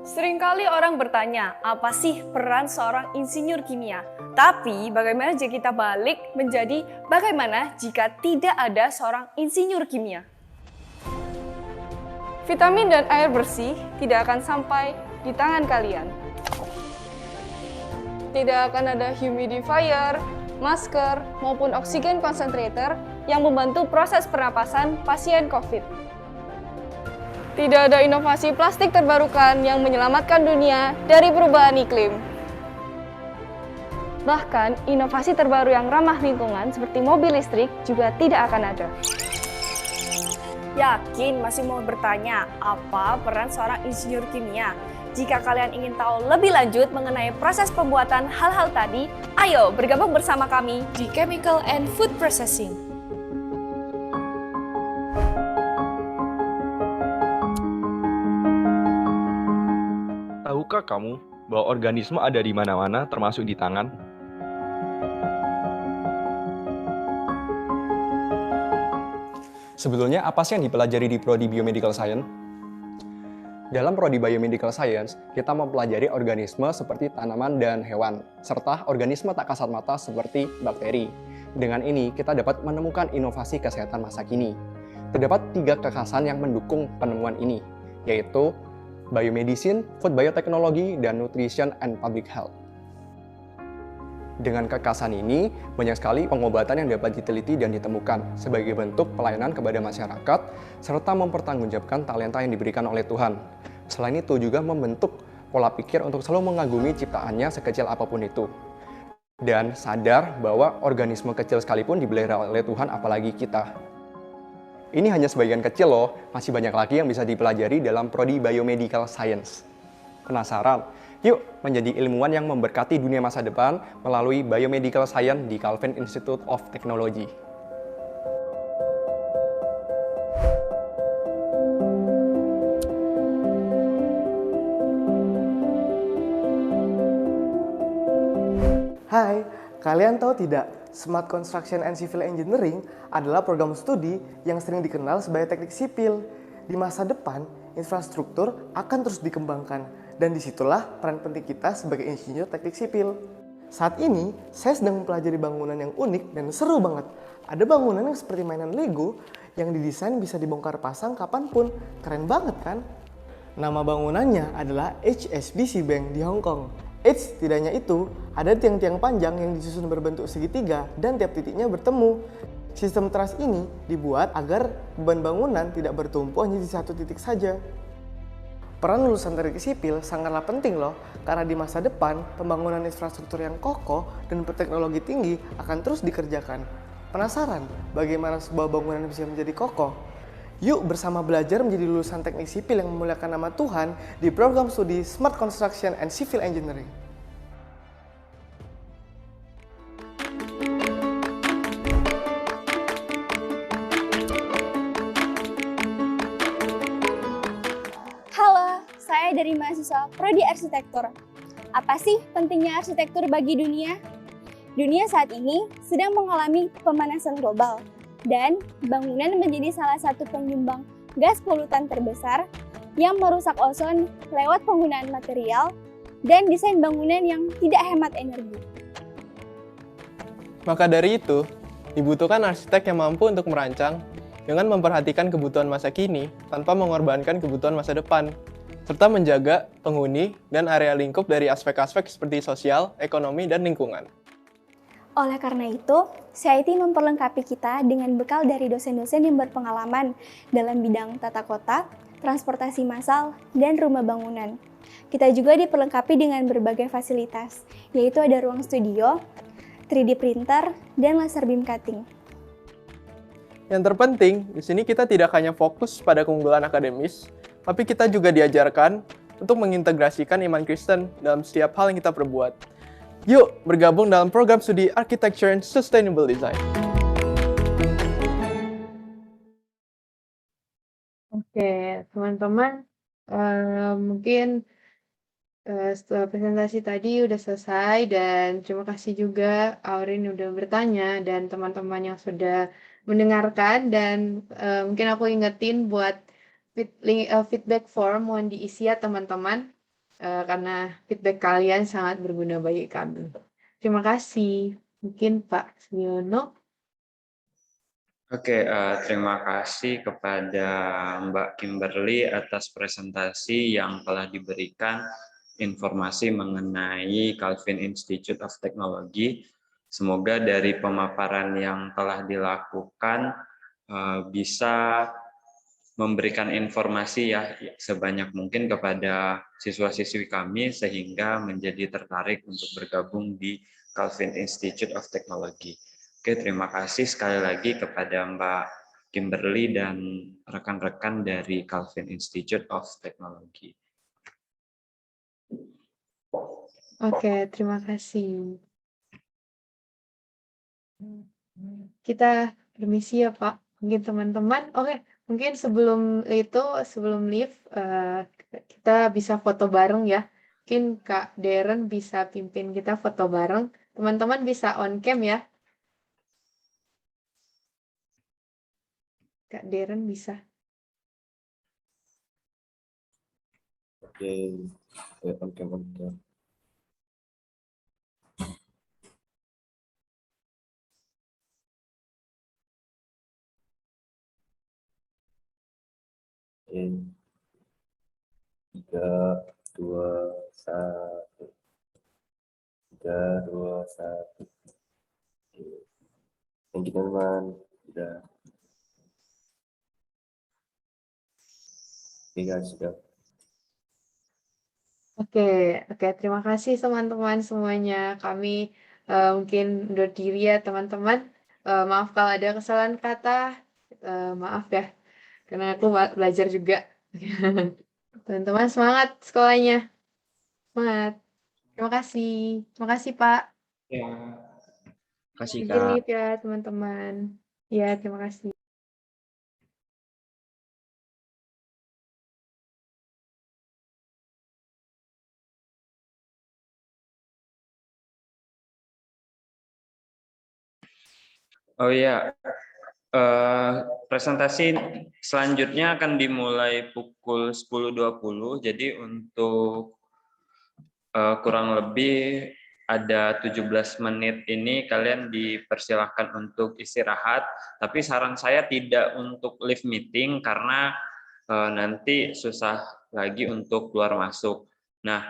Seringkali orang bertanya, apa sih peran seorang insinyur kimia? Tapi bagaimana jika kita balik menjadi bagaimana jika tidak ada seorang insinyur kimia? Vitamin dan air bersih tidak akan sampai di tangan kalian. Tidak akan ada humidifier, masker, maupun oksigen concentrator yang membantu proses pernapasan pasien COVID. Tidak ada inovasi plastik terbarukan yang menyelamatkan dunia dari perubahan iklim. Bahkan, inovasi terbaru yang ramah lingkungan seperti mobil listrik juga tidak akan ada. Yakin masih mau bertanya apa peran seorang insinyur kimia? Jika kalian ingin tahu lebih lanjut mengenai proses pembuatan hal-hal tadi, ayo bergabung bersama kami di Chemical and Food Processing. Tahukah kamu bahwa organisme ada di mana-mana termasuk di tangan? Sebetulnya apa sih yang dipelajari di Prodi Biomedical Science? Dalam Prodi Biomedical Science, kita mempelajari organisme seperti tanaman dan hewan, serta organisme tak kasat mata seperti bakteri. Dengan ini, kita dapat menemukan inovasi kesehatan masa kini. Terdapat 3 kekhasan yang mendukung penemuan ini, yaitu biomedicine, food biotechnology, dan nutrition and public health. Dengan kekhasan ini, banyak sekali pengobatan yang dapat diteliti dan ditemukan sebagai bentuk pelayanan kepada masyarakat, serta mempertanggungjawabkan talenta yang diberikan oleh Tuhan. Selain itu juga membentuk pola pikir untuk selalu mengagumi ciptaannya sekecil apapun itu. Dan sadar bahwa organisme kecil sekalipun dipelihara oleh Tuhan, apalagi kita. Ini hanya sebagian kecil loh, masih banyak lagi yang bisa dipelajari dalam Prodi Biomedical Science. Penasaran? Yuk menjadi ilmuwan yang memberkati dunia masa depan melalui Biomedical Science di Calvin Institute of Technology. Hai, kalian tahu tidak, Smart Construction and Civil Engineering adalah program studi yang sering dikenal sebagai teknik sipil. Di masa depan, infrastruktur akan terus dikembangkan, dan disitulah peran penting kita sebagai insinyur teknik sipil. Saat ini, saya sedang mempelajari bangunan yang unik dan seru banget. Ada bangunan yang seperti mainan Lego, yang didesain bisa dibongkar pasang kapanpun. Keren banget kan? Nama bangunannya adalah HSBC Bank di Hong Kong. Tidak hanya itu, ada tiang-tiang panjang yang disusun berbentuk segitiga dan tiap titiknya bertemu. Sistem truss ini dibuat agar beban bangunan tidak bertumpu hanya di satu titik saja. Peran lulusan teknik sipil sangatlah penting loh, karena di masa depan pembangunan infrastruktur yang kokoh dan berteknologi tinggi akan terus dikerjakan. Penasaran bagaimana sebuah bangunan bisa menjadi kokoh? Yuk bersama belajar menjadi lulusan teknik sipil yang memuliakan nama Tuhan di program studi Smart Construction and Civil Engineering. Halo, saya dari mahasiswa Prodi Arsitektur. Apa sih pentingnya arsitektur bagi dunia? Dunia saat ini sedang mengalami pemanasan global, dan bangunan menjadi salah satu penyumbang gas polutan terbesar yang merusak ozon lewat penggunaan material dan desain bangunan yang tidak hemat energi. Maka dari itu, dibutuhkan arsitek yang mampu untuk merancang dengan memperhatikan kebutuhan masa kini tanpa mengorbankan kebutuhan masa depan, serta menjaga penghuni dan area lingkup dari aspek-aspek seperti sosial, ekonomi, dan lingkungan. Oleh karena itu, CIT memperlengkapi kita dengan bekal dari dosen-dosen yang berpengalaman dalam bidang tata kota, transportasi massal, dan rumah bangunan. Kita juga diperlengkapi dengan berbagai fasilitas, yaitu ada ruang studio, 3D printer, dan laser beam cutting. Yang terpenting, di sini kita tidak hanya fokus pada keunggulan akademis, tapi kita juga diajarkan untuk mengintegrasikan iman Kristen dalam setiap hal yang kita perbuat. Yuk bergabung dalam program studi Architecture and Sustainable Design. Oke, teman-teman, mungkin setelah presentasi tadi udah selesai, dan terima kasih juga Aurin udah bertanya dan teman-teman yang sudah mendengarkan, dan mungkin aku ingetin buat feedback form mohon diisi ya teman-teman, karena feedback kalian sangat berguna bagi kami. Terima kasih. Mungkin Pak Siono. Oke, terima kasih kepada Mbak Kimberly atas presentasi yang telah diberikan informasi mengenai Calvin Institute of Technology. Semoga dari pemaparan yang telah dilakukan bisa memberikan informasi ya sebanyak mungkin kepada siswa-siswi kami sehingga menjadi tertarik untuk bergabung di Calvin Institute of Technology. Oke, terima kasih sekali lagi kepada Mbak Kimberly dan rekan-rekan dari Calvin Institute of Technology. Oke, terima kasih. Kita permisi ya Pak. Mungkin teman-teman, oke, mungkin sebelum leave, kita bisa foto bareng ya. Mungkin Kak Darren bisa pimpin kita foto bareng. Teman-teman bisa on cam ya. Kak Darren bisa. Oke, on cam. Oke. 3, 2, 1. 3, 2, 1. Oke. Thank you teman-teman. Sudah. Oke guys, sudah. Oke, terima kasih teman-teman semuanya. Kami mungkin undur diri ya teman-teman. Maaf kalau ada kesalahan kata, maaf ya, karena aku belajar juga. Teman-teman semangat sekolahnya, semangat. Terima kasih Pak. Ya, kasih Izin Kak. leave ya teman-teman. Ya, terima kasih. Oh iya, presentasi selanjutnya akan dimulai pukul 10.20. Jadi untuk kurang lebih ada 17 menit ini kalian dipersilahkan untuk istirahat. Tapi saran saya tidak untuk live meeting karena nanti susah lagi untuk keluar masuk. Nah,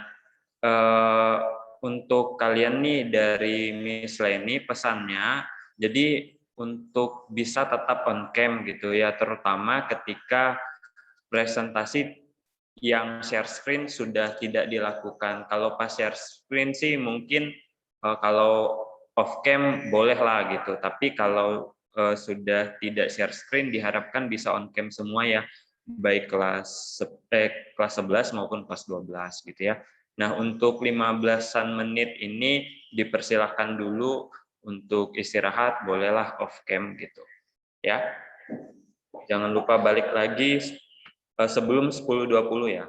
untuk kalian nih dari Miss Leni pesannya, jadi untuk bisa tetap on cam gitu ya, terutama ketika presentasi yang share screen sudah tidak dilakukan. Kalau pas share screen sih mungkin kalau off cam boleh lah gitu, tapi kalau sudah tidak share screen diharapkan bisa on cam semua ya, baik kelas 11 maupun kelas 12 gitu ya. Nah, untuk 15-an menit ini dipersilahkan dulu untuk istirahat, bolehlah off cam gitu ya. Jangan lupa balik lagi sebelum 10.20 ya.